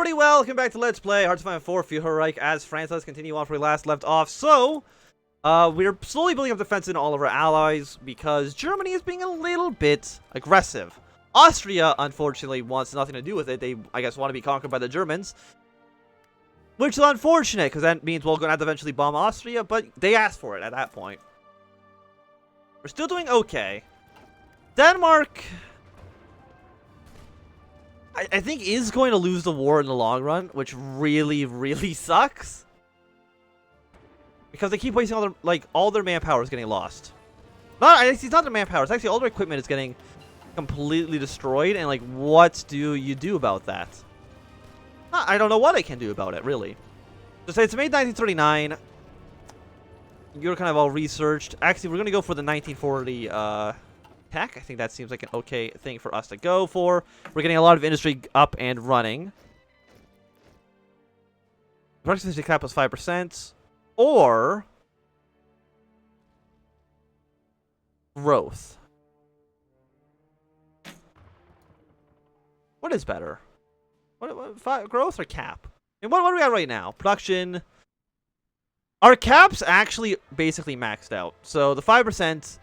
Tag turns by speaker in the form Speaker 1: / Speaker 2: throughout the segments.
Speaker 1: everybody, welcome back to Let's Play HOI4 Fuhrerreich as France. Let's continue off where we last left off. So, we're slowly building up defense in all of our allies because Germany is being a little bit aggressive. Austria, unfortunately, wants nothing to do with it. They, I guess, want to be conquered by the Germans. Which is unfortunate, because that means we're going to have to eventually bomb Austria, but they asked for it at that point. We're still doing okay. Denmark, I think, is going to lose the war in the long run, which really, really sucks. Because they keep wasting all their, all their manpower is getting lost. It's not their manpower, it's actually all their equipment is getting completely destroyed, and, what do you do about that? I don't know what I can do about it, really. So it's made 1939. You're kind of all researched. Actually, we're going to go for the 1940 tech. I think that seems like an okay thing for us to go for. We're getting a lot of industry up and running. Production efficiency cap was 5%. Or growth. What is better? What growth or cap? I mean, what do we got right now? Production. Our cap's actually basically maxed out. So the 5%.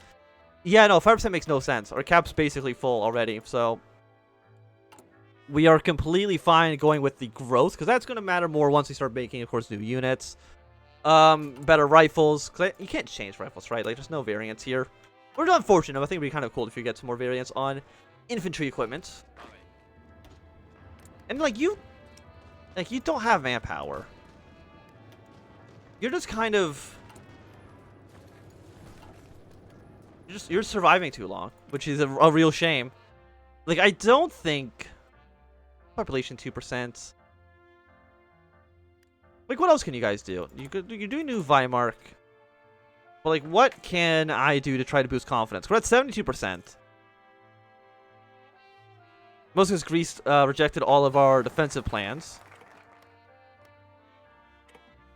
Speaker 1: Yeah, no, 5% makes no sense. Our cap's basically full already. So we are completely fine going with the growth, because that's going to matter more once we start making, of course, new units. Better rifles. You can't change rifles, right? There's no variants here. Which is unfortunate. I think it'd be kind of cool if you get some more variants on infantry equipment. And you don't have manpower. You're just kind of, you're surviving too long, which is a real shame. I don't think population 2%. What else can you guys do? You're doing new Weimar. But what can I do to try to boost confidence? We're at 72%. Most because Greece rejected all of our defensive plans.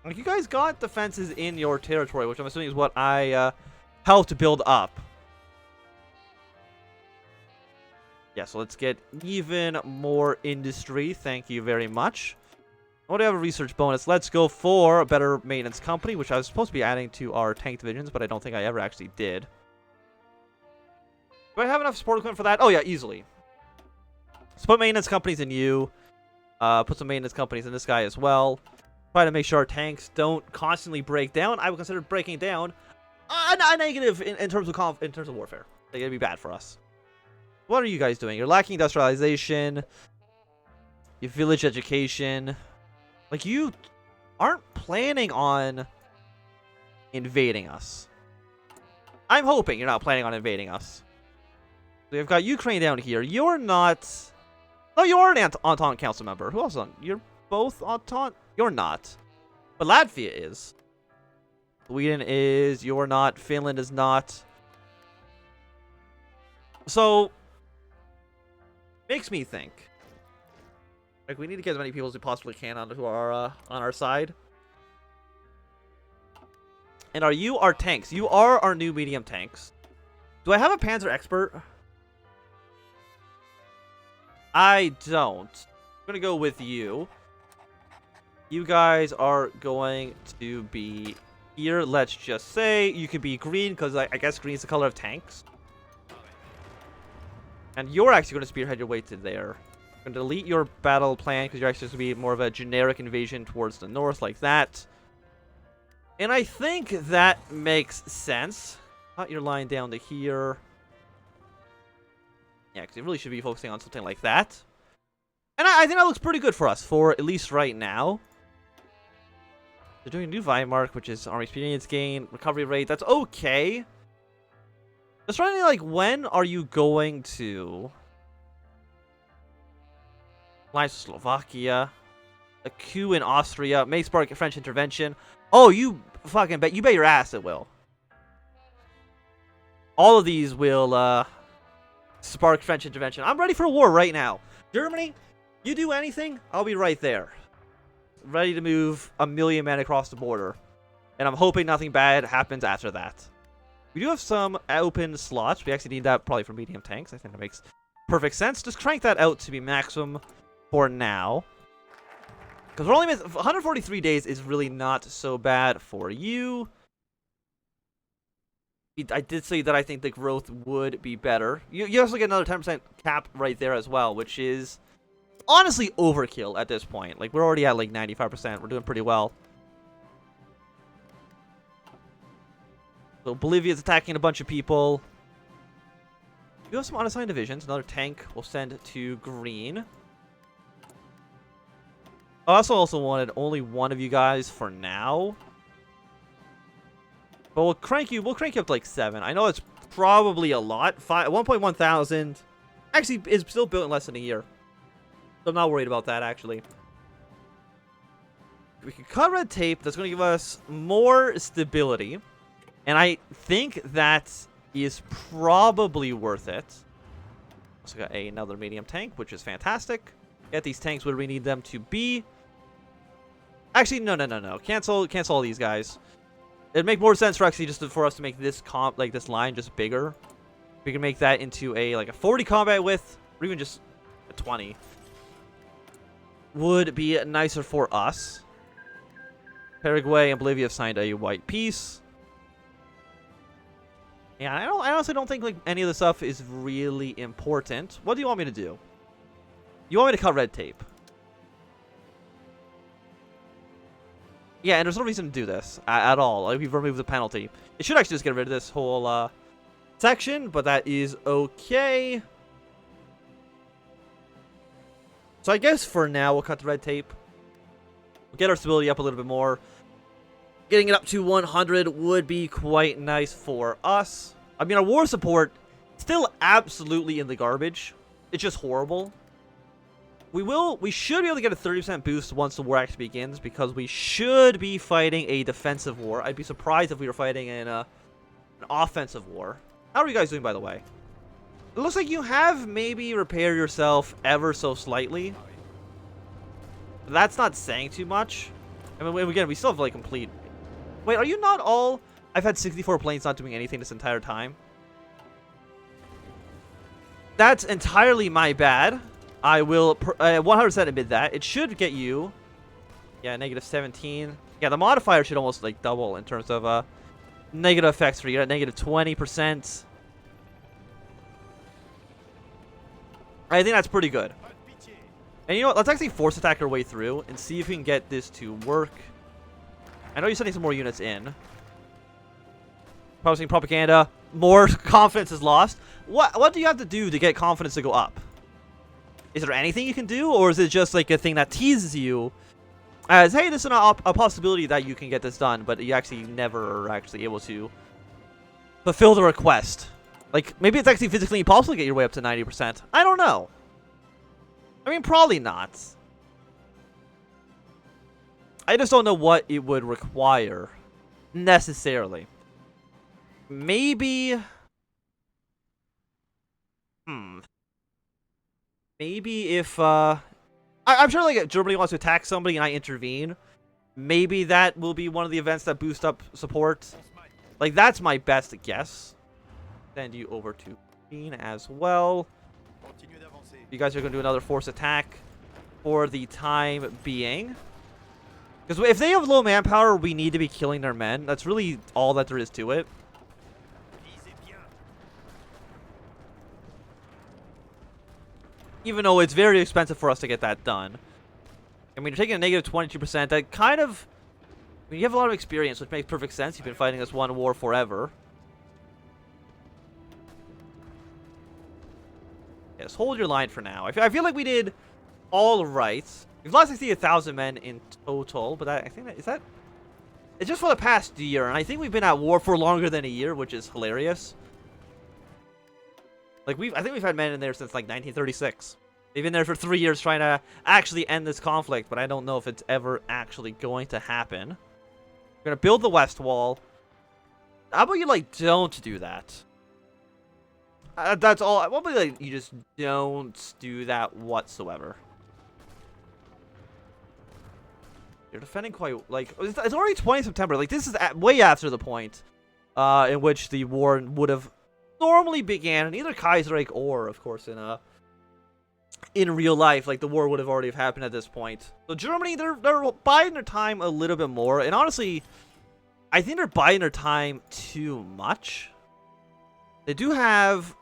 Speaker 1: You guys got defenses in your territory, which I'm assuming is what I helped build up. Yeah, so let's get even more industry. Thank you very much. I want to have a research bonus. Let's go for a better maintenance company, which I was supposed to be adding to our tank divisions, but I don't think I ever actually did. Do I have enough support equipment for that? Oh, yeah, easily. Let's put maintenance companies in you. Put some maintenance companies in this guy as well. Try to make sure our tanks don't constantly break down. I would consider breaking down a negative in terms of warfare. It'd be bad for us. What are you guys doing? You're lacking industrialization. Your village education. You aren't planning on invading us. I'm hoping you're not planning on invading us. So we've got Ukraine down here. You're not. No, you are an Entente Council member. Who else? You're both Entente. You're not. But Latvia is. Sweden is. You're not. Finland is not. So, makes me think. We need to get as many people as we possibly can who are on our side. And are you our tanks? You are our new medium tanks. Do I have a Panzer expert? I don't. I'm going to go with you. You guys are going to be here. Let's just say you could be green, because I guess green is the color of tanks. And you're actually going to spearhead your way to there. I'm going to delete your battle plan, because you're actually going to be more of a generic invasion towards the north, like that. And I think that makes sense. Cut your line down to here. Yeah, because you really should be focusing on something like that. And I think that looks pretty good for us, for at least right now. They're doing a new Weimar, which is army experience gain, recovery rate. That's okay. Just trying to, when are you going to alliance with Slovakia? A coup in Austria may spark a French intervention. Oh, you fucking bet. You bet your ass it will. All of these will spark French intervention. I'm ready for a war right now. Germany, you do anything, I'll be right there. Ready to move 1 million men across the border. And I'm hoping nothing bad happens after that. We do have some open slots. We actually need that probably for medium tanks. I think that makes perfect sense. Just crank that out to be maximum for now. Because we're only 143 days is really not so bad for you. I did say that I think the growth would be better. You also get another 10% cap right there as well, which is honestly overkill at this point. Like, we're already at like 95%. We're doing pretty well. So Bolivia's attacking a bunch of people. You have some unassigned divisions. Another tank we'll send to green. I also wanted only one of you guys for now. But we'll crank you up to like 7. I know it's probably a lot. 1.1 thousand. Actually, it's still built in less than a year. So I'm not worried about that, actually. We can cut red tape. That's going to give us more stability. And I think that is probably worth it. Also got another medium tank, which is fantastic. Get these tanks where we need them to be. Actually, no. Cancel all these guys. It'd make more sense for actually just for us to make this this line just bigger. We can make that into a 40 combat width, or even just a 20. Would be nicer for us. Paraguay and Bolivia have signed a white peace. Yeah, I honestly don't think like any of the stuff is really important. What do you want me to do? You want me to cut red tape? Yeah, and there's no reason to do this at all. Like, we've removed the penalty. It should actually just get rid of this whole section, but that is okay. So I guess for now, we'll cut the red tape. We'll get our stability up a little bit more. Getting it up to 100 would be quite nice for us. I mean, our war support, still absolutely in the garbage. It's just horrible. We should be able to get a 30% boost once the war actually begins, because we should be fighting a defensive war. I'd be surprised if we were fighting in an offensive war. How are you guys doing, by the way? It looks like you have maybe repaired yourself ever so slightly. That's not saying too much. I mean, again, we still have, like, complete... Wait, are you not all... I've had 64 planes not doing anything this entire time. That's entirely my bad. I will 100% admit that. It should get you... Yeah, negative 17. Yeah, the modifier should almost, like, double in terms of negative effects for you. At negative 20%. I think that's pretty good. And you know what? Let's actually force attack our way through and see if we can get this to work. I know you're sending some more units in. Posting propaganda. More confidence is lost. What do you have to do to get confidence to go up? Is there anything you can do, or is it just like a thing that teases you as, hey, this is a possibility that you can get this done, but you actually never are actually able to fulfill the request? Like, maybe it's actually physically impossible to get your way up to 90%. I don't know. I mean, probably not. I just don't know what it would require necessarily. Maybe... Maybe if, I'm sure, like, Germany wants to attack somebody and I intervene. Maybe that will be one of the events that boost up support. Like, that's my best guess. Send you over to green as well. You guys are going to do another force attack for the time being. Because if they have low manpower, we need to be killing their men. That's really all that there is to it. Even though it's very expensive for us to get that done. I mean, you're taking a negative 22%. That kind of... I mean, you have a lot of experience, which makes perfect sense. You've been fighting this one war forever. Yes, hold your line for now. I feel like we did all right. We've lost 1,000 men in total, but I think that... Is that... It's just for the past year, and I think we've been at war for longer than a year, which is hilarious. Like, I think we've had men in there since, like, 1936. They've been there for 3 years trying to actually end this conflict, but I don't know if it's ever actually going to happen. We're going to build the west wall. How about you, like, don't do that? That's all. How about, like, you just don't do that whatsoever? You're defending quite, like, it's already 20 September. Like, this is way after the point in which the war would have normally began in either Kaiserreich or, of course, in in real life, like the war would have already happened at this point. So Germany, they're biding their time a little bit more, and honestly, I think they're biding their time too much. They do have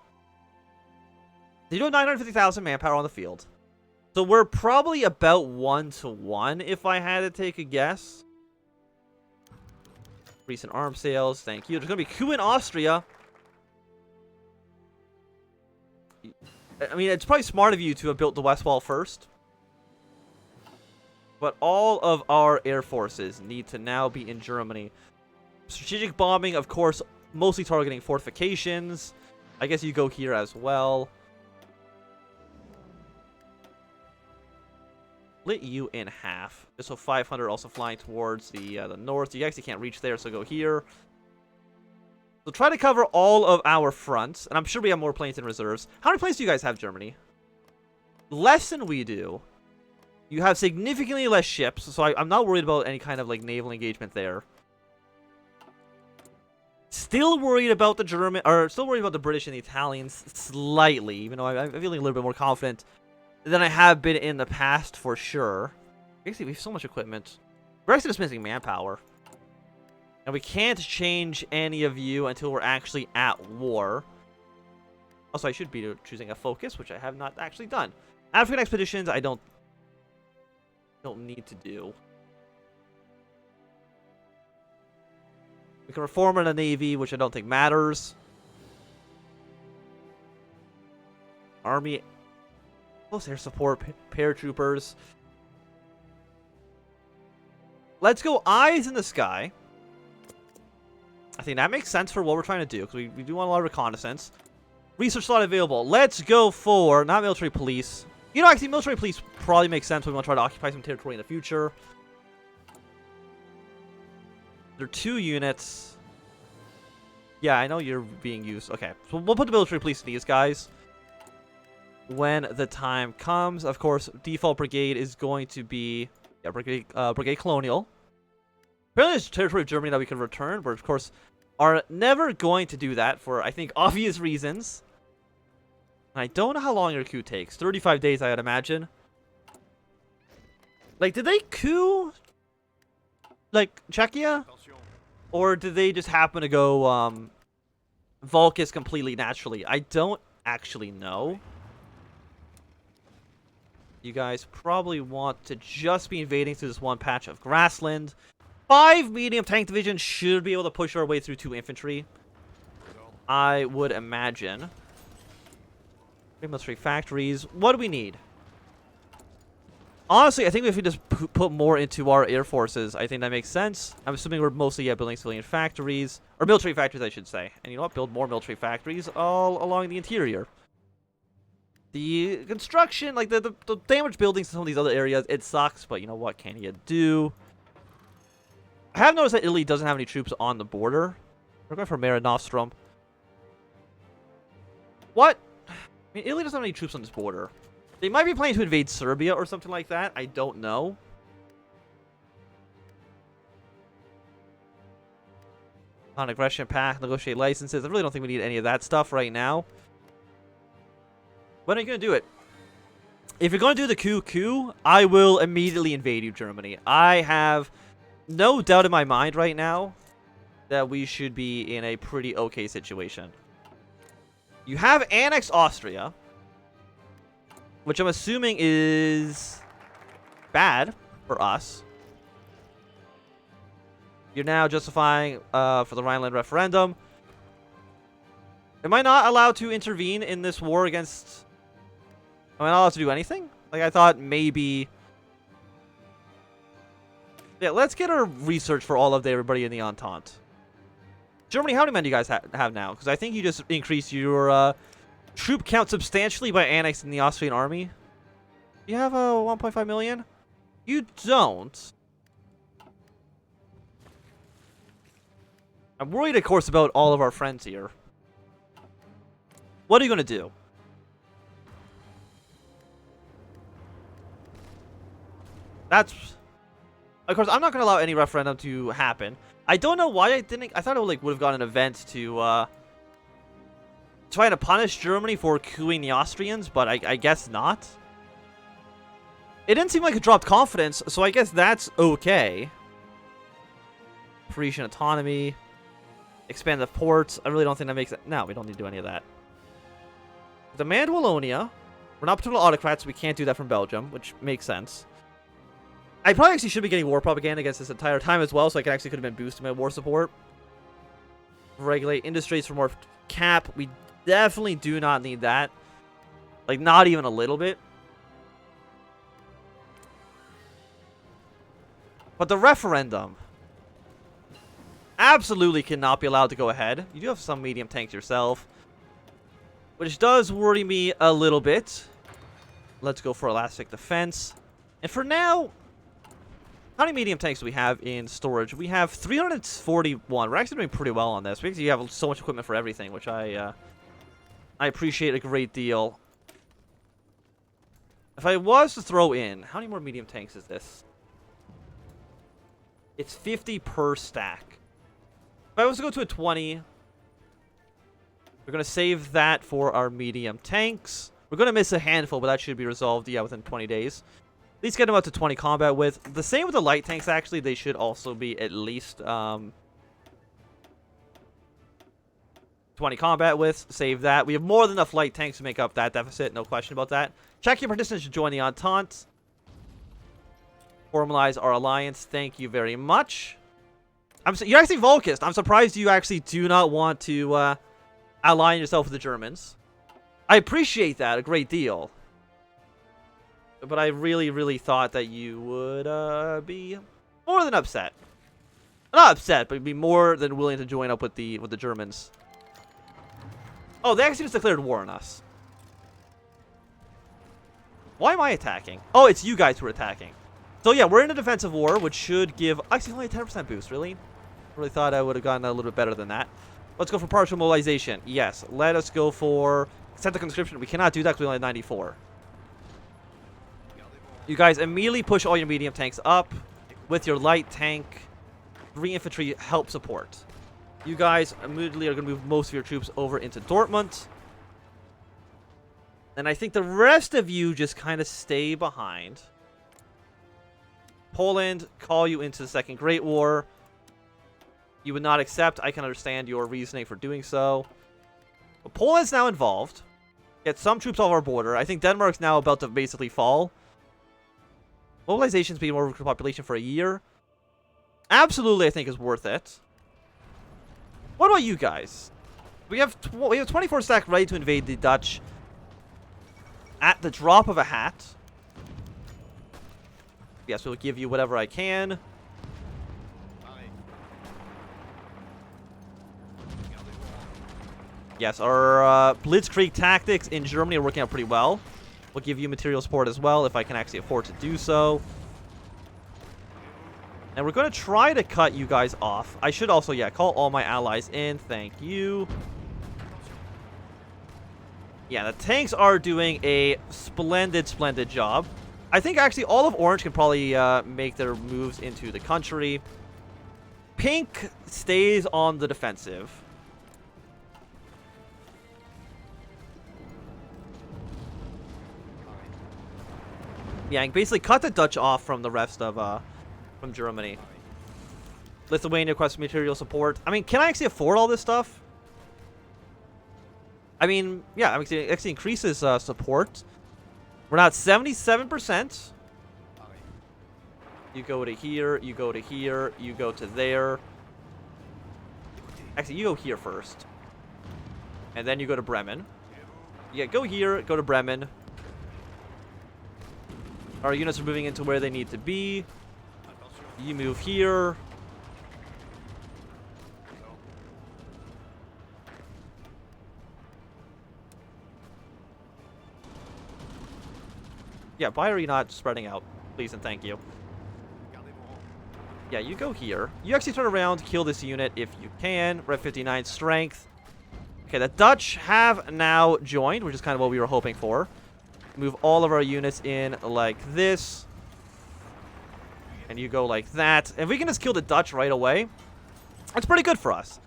Speaker 1: 950,000 manpower on the field, so we're probably about 1-to-1 if I had to take a guess. Recent arms sales, thank you. There's gonna be coup in Austria. I mean, it's probably smart of you to have built the West Wall first. But all of our air forces need to now be in Germany. Strategic bombing, of course, mostly targeting fortifications. I guess you go here as well. Split you in half. Just so 500 also flying towards the north. You actually can't reach there, so go here. So try to cover all of our fronts, and I'm sure we have more planes in reserves. How many planes do you guys have, Germany? Less than we do. You have significantly less ships, so I'm not worried about any kind of like naval engagement there. Still worried about the still worried about the British and the Italians slightly, even though I'm feeling a little bit more confident than I have been in the past for sure. Basically, we have so much equipment. We're actually just missing manpower. And we can't change any of you until we're actually at war. Also, I should be choosing a focus, which I have not actually done. African expeditions, I don't need to do. We can reform in the Navy, which I don't think matters. Army, close air support, paratroopers. Let's go eyes in the sky. I think that makes sense for what we're trying to do, because we do want a lot of reconnaissance. Research slot available. Let's go for, not military police. You know, actually, military police probably makes sense when we want to try to occupy some territory in the future. There are 2 units. Yeah, I know you're being used. Okay, so we'll put the military police to these guys when the time comes. Of course, default brigade is going to be brigade colonial. Apparently, there's territory of Germany that we can return, but of course, are never going to do that for, I think, obvious reasons. I don't know how long your coup takes. 35 days, I would imagine. Like, did they coup, like, Czechia? Or did they just happen to go, Volcus completely naturally? I don't actually know. You guys probably want to just be invading through this one patch of grassland. 5 medium tank divisions should be able to push our way through 2 infantry, I would imagine. 3 military factories. What do we need? Honestly, I think if we just put more into our air forces, I think that makes sense. I'm assuming we're mostly building civilian factories. Or military factories, I should say. And you know what? Build more military factories all along the interior. The construction, like the damaged buildings in some of these other areas, it sucks. But you know what can you do? I have noticed that Italy doesn't have any troops on the border. We're going for Mare Nostrum. What? I mean, Italy doesn't have any troops on this border. They might be planning to invade Serbia or something like that. I don't know. Non-aggression pact, negotiate licenses. I really don't think we need any of that stuff right now. When are you going to do it? If you're going to do the coup, I will immediately invade you, Germany. I have no doubt in my mind right now that we should be in a pretty okay situation. You have annexed Austria, which I'm assuming is bad for us. You're now justifying for the Rhineland referendum. Am I not allowed to intervene in this war against... Am I not allowed to do anything? Like, I thought maybe... Yeah, let's get our research for all of everybody in the Entente. Germany, how many men do you guys have now? Because I think you just increased your troop count substantially by annexing the Austrian army. You have 1.5 million? You don't. I'm worried, of course, about all of our friends here. What are you going to do? That's... Of course, I'm not going to allow any referendum to happen. I don't know why I didn't... I thought it would have got an event to try to punish Germany for coupping the Austrians, but I guess not. It didn't seem like it dropped confidence, so I guess that's okay. Parisian autonomy. Expand the ports. I really don't think that makes it. No, we don't need to do any of that. Demand Wallonia. We're not particular autocrats, so we can't do that from Belgium, which makes sense. I probably actually should be getting war propaganda against this entire time as well, so I could have been boosting my war support. Regulate industries for more cap. We definitely do not need that. Like, not even a little bit. But the referendum absolutely cannot be allowed to go ahead. You do have some medium tanks yourself, which does worry me a little bit. Let's go for elastic defense. And for now, how many medium tanks do we have in storage? We have 341. We're actually doing pretty well on this. Because you have so much equipment for everything, which I appreciate a great deal. If I was to throw in, how many more medium tanks is this? It's 50 per stack. If I was to go to a 20, we're going to save that for our medium tanks. We're going to miss a handful, but that should be resolved, yeah, within 20 days. At least get them up to 20 combat with. The same with the light tanks, actually. They should also be at least 20 combat with. Save that. We have more than enough light tanks to make up that deficit. No question about that. Czechia participants should join the Entente. Formalize our alliance. Thank you very much. You're actually Volkist. I'm surprised you actually do not want to align yourself with the Germans. I appreciate that a great deal. But I really, really thought that you would be more than upset. Not upset, but be more than willing to join up with the Germans. Oh, they actually just declared war on us. Why am I attacking? Oh, it's you guys who are attacking. So yeah, we're in a defensive war, which should give actually only a 10% boost, really? Really thought I would have gotten a little bit better than that. Let's go for partial mobilization. Yes, let us go for consent to conscription. We cannot do that because we only have 94. You guys immediately push all your medium tanks up with your light tank 3 infantry help support. You guys immediately are going to move most of your troops over into Dortmund. And I think the rest of you just kind of stay behind. Poland, call you into the Second Great War. You would not accept. I can understand your reasoning for doing so. But Poland's now involved. Get some troops off our border. I think Denmark's now about to basically fall. Mobilization's been more population for a year. Absolutely, I think is worth it. What about you guys? We have 24 stack ready to invade the Dutch at the drop of a hat. Yes, we'll give you whatever I can. Yes, our Blitzkrieg tactics in Germany are working out pretty well. We'll give you material support as well if I can actually afford to do so. And we're going to try to cut you guys off. I should also, yeah, call all my allies in. Thank you. Yeah, the tanks are doing a splendid, splendid job. I think actually all of Orange can probably make their moves into the country. Pink stays on the defensive. Yeah, and basically cut the Dutch off from the rest of from Germany. Lithuania requests material support. I mean, can I actually afford all this stuff? I mean, yeah, it actually increases support. We're not 77%. You go to here, you go to here, you go to there. Actually, you go here first. And then you go to Bremen. Yeah, go here, go to Bremen. Our units are moving into where they need to be. You move here. Yeah, why are you not spreading out? Please and thank you. Yeah, you go here. You actually turn around, kill this unit if you can. We're at 59 strength. Okay, the Dutch have now joined, which is kind of what we were hoping for. Move all of our units in like this. And you go like that. And we can just kill the Dutch right away. That's pretty good for us.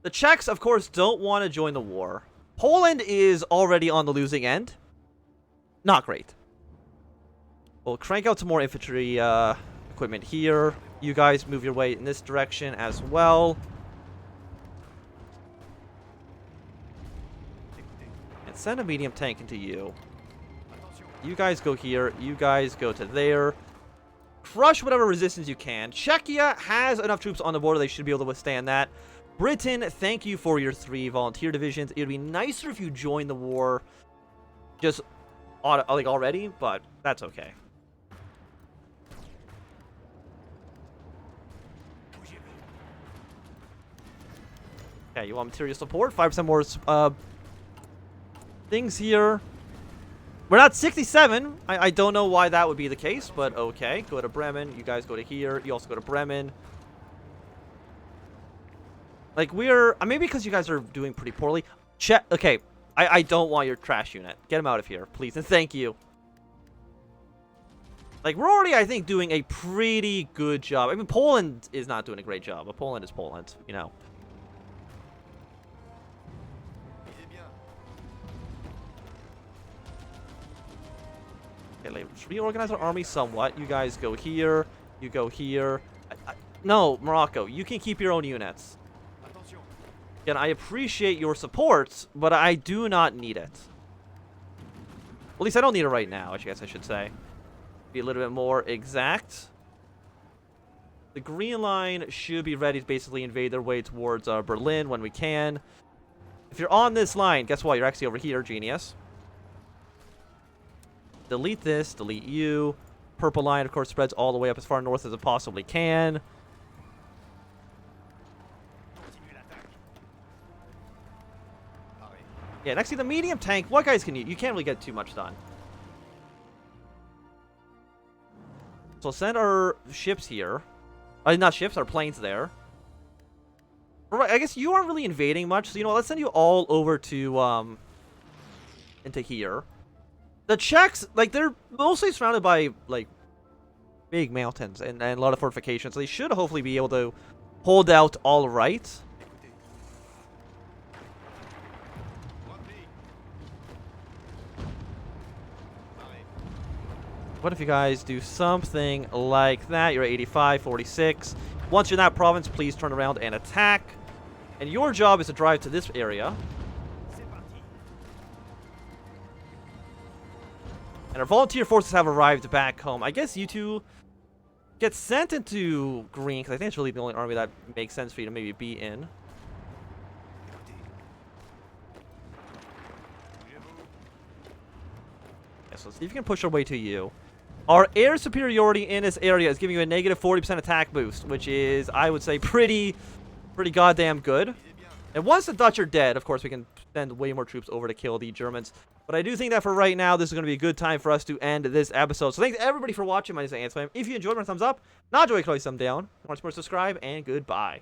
Speaker 1: The Czechs, of course, don't want to join the war. Poland is already on the losing end. Not great. We'll crank out some more infantry equipment here. You guys move your way in this direction as well. And send a medium tank into you. You guys go here. You guys go to there. Crush whatever resistance you can. Czechia has enough troops on the border. They should be able to withstand that. Britain, thank you for your 3 volunteer divisions. It would be nicer if you joined the war just like already, but that's okay. Okay, you want material support? 5% more things here. We're not 67. I don't know why that would be the case, but okay. Go to Bremen. You guys go to here. You also go to Bremen. Like, maybe because you guys are doing pretty poorly. Okay, I don't want your trash unit. Get him out of here, please, and thank you. Like, we're already, I think, doing a pretty good job. I mean, Poland is not doing a great job, but Poland is Poland, you know. Okay, let's reorganize our army somewhat. You guys go here. You go here. No, Morocco, you can keep your own units. Again, I appreciate your support, but I do not need it. At least I don't need it right now, I guess I should say. Be a little bit more exact. The Green Line should be ready to basically invade their way towards Berlin when we can. If you're on this line, guess what? You're actually over here, genius. Delete this, delete you. Purple line, of course, spreads all the way up as far north as it possibly can. Yeah, next to the medium tank, what guys can you can't really get too much done. So send our ships here. Not ships, our planes there. Alright, I guess you aren't really invading much, so you know what, let's send you all over to into here. The Czechs, like, they're mostly surrounded by like big mountains and a lot of fortifications, so they should hopefully be able to hold out all right. What if you guys do something like that? You're at 85, 46. Once you're in that province, please turn around and attack. And your job is to drive to this area. And our volunteer forces have arrived back home. I guess you two get sent into green, because I think it's really the only army that makes sense for you to maybe be in. Yeah, so let's see if you can push our way to you. Our air superiority in this area is giving you a negative 40% attack boost, which is, I would say, pretty goddamn good. And once the Dutch are dead, of course, we can send way more troops over to kill the Germans. But I do think that for right now, this is going to be a good time for us to end this episode. So thanks everybody for watching. My name is Ant. If you enjoyed, my thumbs up. Not enjoy, click thumb down. If you want to support, subscribe, and goodbye.